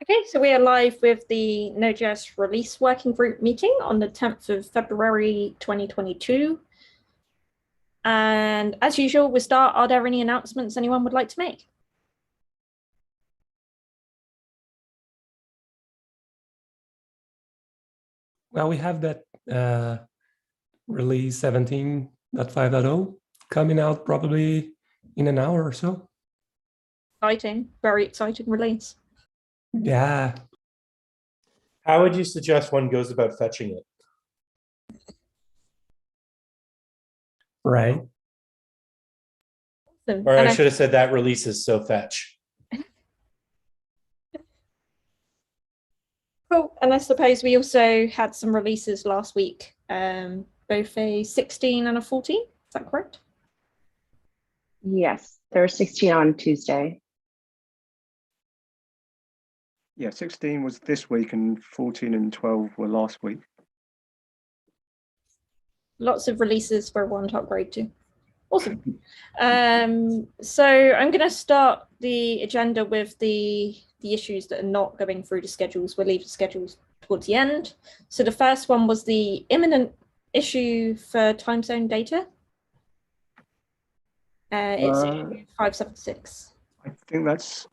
Okay, so we are live with the Node.js release working group meeting on the 10th of February 2022. And as usual, we start. Are there any announcements anyone would like to make? Well, we have that release 17.5.0 coming out probably in an hour or so. Exciting, very exciting release. Yeah. How would you suggest one goes about fetching it? Right. Awesome. Or I should have said that release is so fetch. Cool. And I suppose we also had some releases last week, both a 16 and a 14. Is that correct? Yes, there were 16 on Tuesday. Yeah, 16 was this week and 14 and 12 were last week. Lots of releases for one to upgrade to. Awesome. So I'm going to start the agenda with the issues that are not going through the schedules. We'll leave the schedules towards the end. So the first one was the imminent issue for time zone data. It's issue 576. I think that's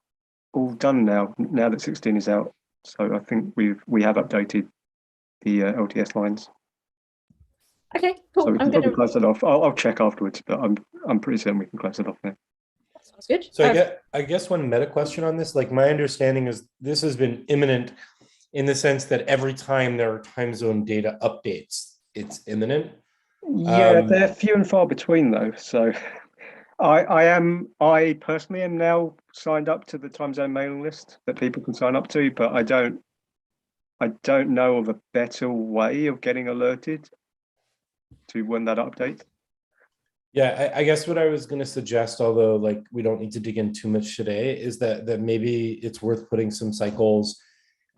all done now that 16 is out. So I think we have updated the LTS lines. Okay, cool. So we can probably close it off. I'll check afterwards, but I'm pretty certain we can close it off now. That sounds good. So I guess one meta question on this, like my understanding is this has been imminent in the sense that every time there are time zone data updates, it's imminent. Yeah, they're few and far between though. So I personally am now signed up to the time zone mailing list that people can sign up to, but I don't know of a better way of getting alerted to when that update. Yeah, I guess what I was going to suggest, although like we don't need to dig in too much today, is that maybe it's worth putting some cycles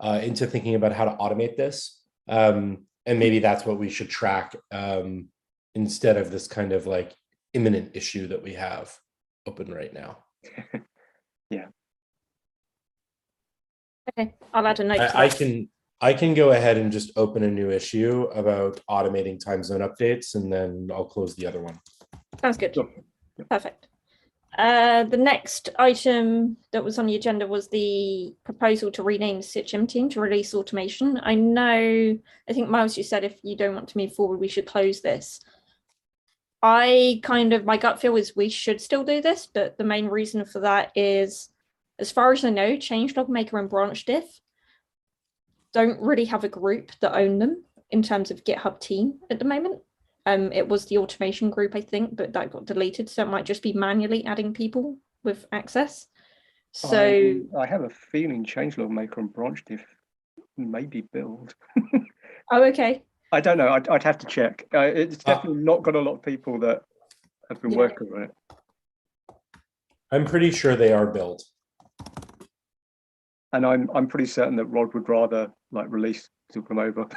into thinking about how to automate this. And maybe that's what we should track instead of this kind of like imminent issue that we have open right now. Yeah. Okay, I'll add a note to that. I can go ahead and just open a new issue about automating time zone updates, and then I'll close the other one. Sounds good. Sure. Perfect. The next item that was on the agenda was the proposal to rename the sichum team to release automation. I think Miles, you said if you don't want to move forward, we should close this. My gut feel is we should still do this, but the main reason for that is, as far as I know, changelog maker and branch diff don't really have a group that own them in terms of GitHub team at the moment. It was the automation group, I think, but that got deleted. So it might just be manually adding people with access. So I have a feeling changelog maker and branch diff may be built. Oh, okay. I don't know. I'd have to check. It's definitely not got a lot of people that have been working on it. I'm pretty sure they are built. And I'm pretty certain that Rod would rather like release to come over.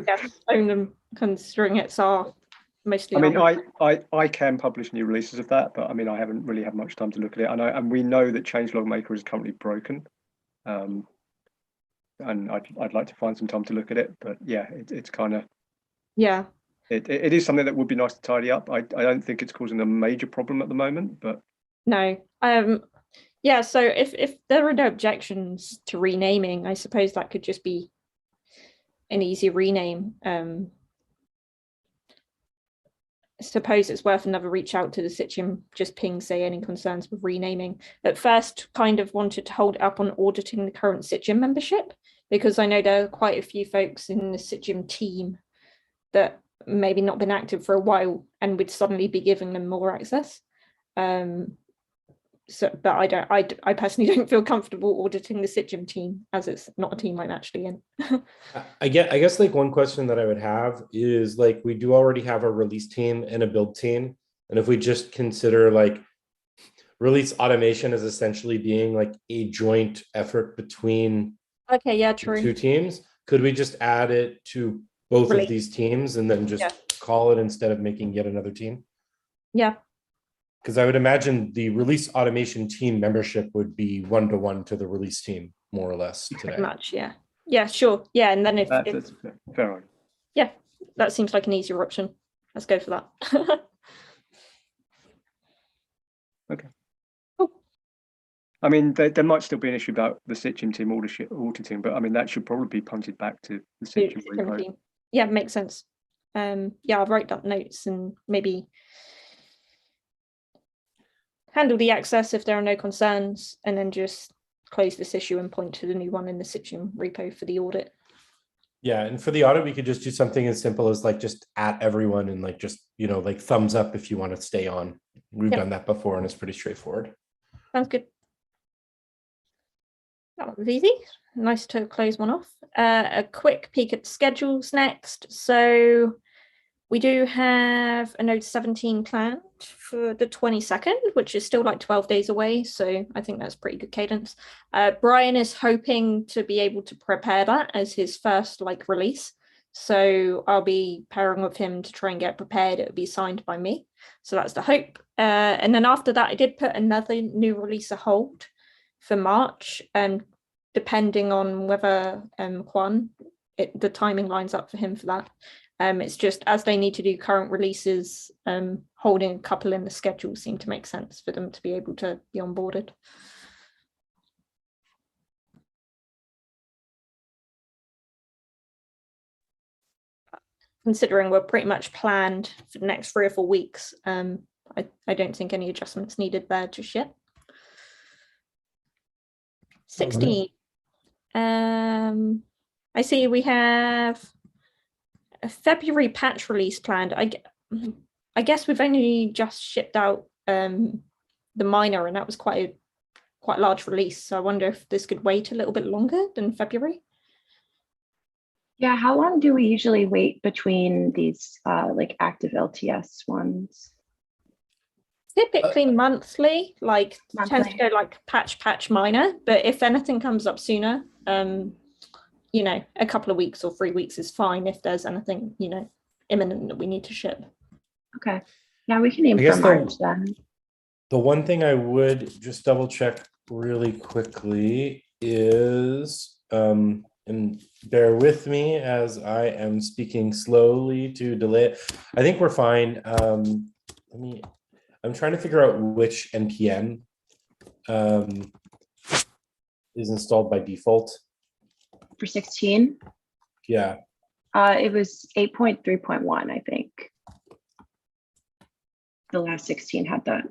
Yes, own them, considering it's our mostly. I mean, I can publish new releases of that, but I mean, I haven't really had much time to look at it. And we know that changelog maker is currently broken. And I'd like to find some time to look at it, but yeah, it's kind of it is something that would be nice to tidy up. I don't think it's causing a major problem at the moment, but no. Yeah, so if there are no objections to renaming, I suppose that could just be an easy rename. I suppose it's worth another reach out to the sichum, just ping, say any concerns with renaming. At first, kind of wanted to hold up on auditing the current sichum membership, because I know there are quite a few folks in the sichum team that maybe not been active for a while and would suddenly be giving them more access. But I personally don't feel comfortable auditing the sichum team, as it's not a team I'm actually in. I guess like one question that I would have is like, we do already have a release team and a build team. And if we just consider like release automation as essentially being like a joint effort between two teams, could we just add it to both of these teams and then just call it instead of making yet another team? Yeah. Because I would imagine the release automation team membership would be 1-to-1 to the release team. more or less Pretty today. much, yeah. Yeah, sure. Yeah, and then if That's fair enough. yeah, that seems like an easier option. Let's go for that. Okay. Cool. I mean, there might still be an issue about the sichum team auditing, but I mean, that should probably be punted back to the sichum repo. Yeah, makes sense. Yeah, I'll write down notes and maybe handle the access if there are no concerns, and then just close this issue and point to the new one in the sichum repo for the audit. Yeah, and for the audit, we could just do something as simple as like just at everyone and like just, you know, like thumbs up if you want to stay on. We've Yep. done that before and it's pretty straightforward. Sounds good. That one was easy. Nice to close one off. A quick peek at schedules next. So we do have a Node 17 planned for the 22nd, which is still like 12 days away. So I think that's pretty good cadence. Brian is hoping to be able to prepare that as his first like release. So I'll be pairing with him to try and get prepared. It will be signed by me. So that's the hope. And then after that, I did put another new release a hold for March, depending on whether Juan, the timing lines up for him for that. It's just as they need to do current releases, holding a couple in the schedule seemed to make sense for them to be able to be onboarded. Considering we're pretty much planned for the next 3 or 4 weeks, I don't think any adjustments needed there just yet. 16. I see we have a February patch release planned. I guess we've only just shipped out the minor, and that was quite a large release. So I wonder if this could wait a little bit longer than February. Yeah, how long do we usually wait between these like active LTS ones? Typically monthly, like tends to Monthly. go like patch minor, but if anything comes up sooner, you know, a couple of weeks or 3 weeks is fine if there's anything, you know, imminent that we need to ship. Okay. Yeah, we can aim I guess for March then. The one thing I would just double check really quickly is, and bear with me as I am speaking slowly to delay it. I think we're fine. I'm trying to figure out which NPM is installed by default. For 16, Yeah. it was 8.3.1, I think. The last 16 had that.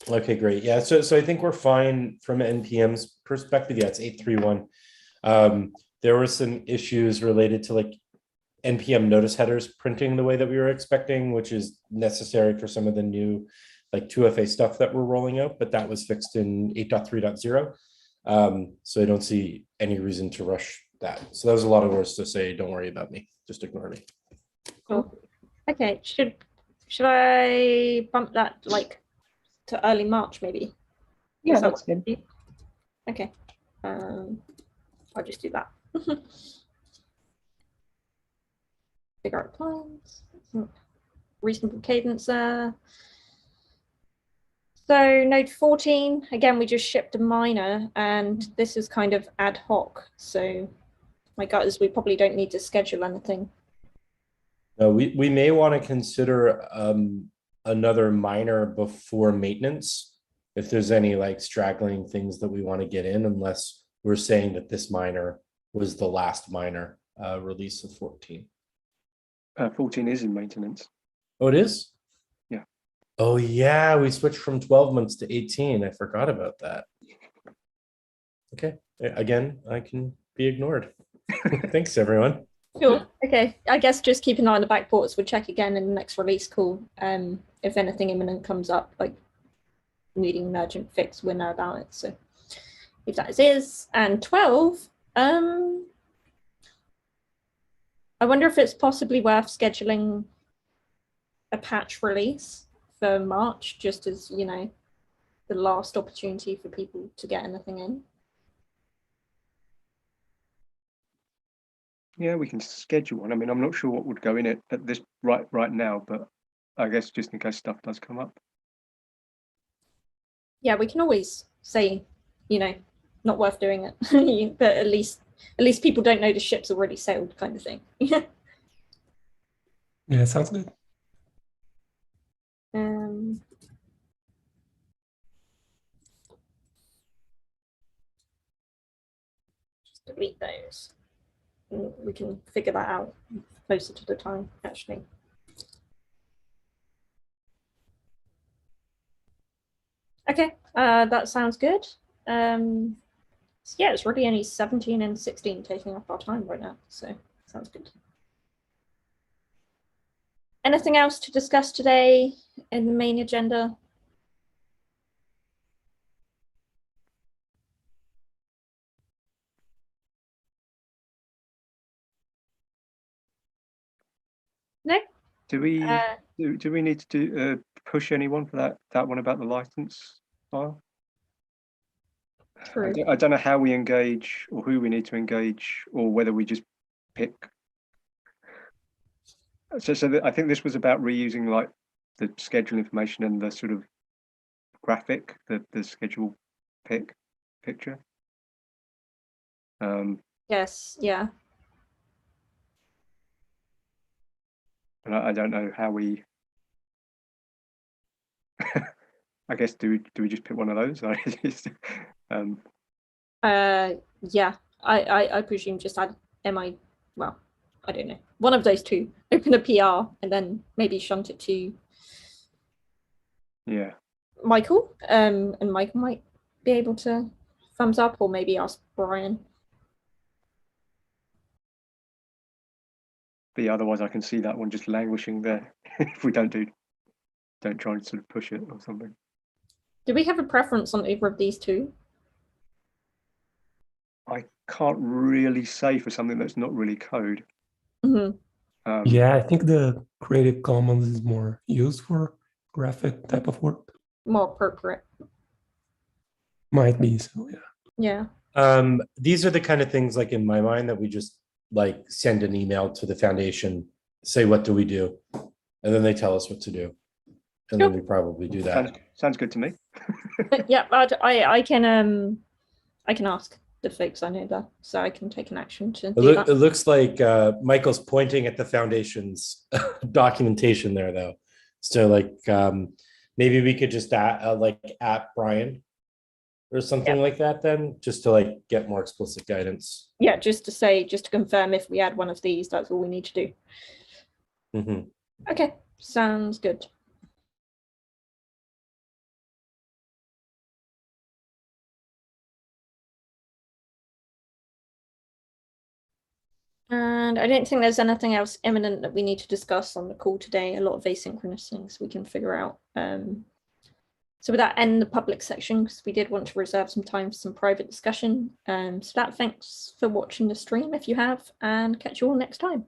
Okay, great. Yeah, so I think we're fine from NPM's perspective. Yeah, it's 8.3.1. There were some issues related to like NPM notice headers printing the way that we were expecting, which is necessary for some of the new like 2FA stuff that we're rolling out, but that was fixed in 8.3.0. So I don't see any reason to rush that. So that was a lot of words to say, don't worry about me, just ignore me. Cool. Okay, should I bump that like to early March maybe? Yeah, that's good. Okay, I'll just do that. Figure out plans, reasonable cadence there. So Node 14, again, we just shipped a minor, and this is kind of ad hoc. So my gut is we probably don't need to schedule anything. No, we may want to consider another minor before maintenance if there's any like straggling things that we want to get in, unless we're saying that this minor was the last minor release of 14. 14 is in maintenance. Oh, it is? Yeah. Oh yeah, we switched from 12 months to 18. I forgot about that. Okay, again, I can be ignored. Thanks, everyone. Sure. Okay. I guess just keep an eye on the back ports. We'll check again in the next release call. If anything imminent comes up, like needing an urgent fix, we'll know about it. So if that is, and 12, I wonder if it's possibly worth scheduling a patch release for March, just as, you know, the last opportunity for people to get anything in. Yeah, we can schedule one. I mean, I'm not sure what would go in it at this right now, but I guess just in case stuff does come up. Yeah, we can always say, you know, not worth doing it. But at least people don't know the ship's already sailed, kind of thing. Yeah, sounds good. Just delete those. We can figure that out closer to the time, actually. Okay, that sounds good. So yeah, it's really only 17 and 16 taking up our time right now, so sounds good. Anything else to discuss today in the main agenda? No? Do we do we need to push anyone for that one about the license file? True. I don't know how we engage or who we need to engage, or whether we just pick. So I think this was about reusing like the schedule information and the sort of graphic, the schedule picture. Yes, yeah. And I don't know how we. I guess do we just pick one of those? Yeah. I presume just add MI. Well, I don't know. One of those two. Open a PR and then maybe shunt it to. Yeah. Michael. And Michael might be able to thumbs up, or maybe ask Brian. But yeah, otherwise I can see that one just languishing there if we don't try and sort of push it or something. Do we have a preference on either of these two? I can't really say for something that's not really code. Mm-hmm. Yeah, I think the Creative Commons is more used for graphic type of work. More appropriate. Might be, so yeah. Yeah. These are the kind of things, like in my mind, that we just like send an email to the foundation, say what do we do, and then they tell us what to do, and then we probably do that. Sounds good to me. Yeah, I can ask the folks I know there, so I can take an action to do that. It looks like Michael's pointing at the foundation's documentation there, though. So like maybe we could just at Brian or something like that, then, just to like get more explicit guidance. Yeah, just to confirm if we add one of these, that's all we need to do. Mm-hmm. Okay, sounds good. And I don't think there's anything else imminent that we need to discuss on the call today. A lot of asynchronous things we can figure out. So with that, end the public section, because we did want to reserve some time for some private discussion. So that, thanks for watching the stream if you have, and catch you all next time.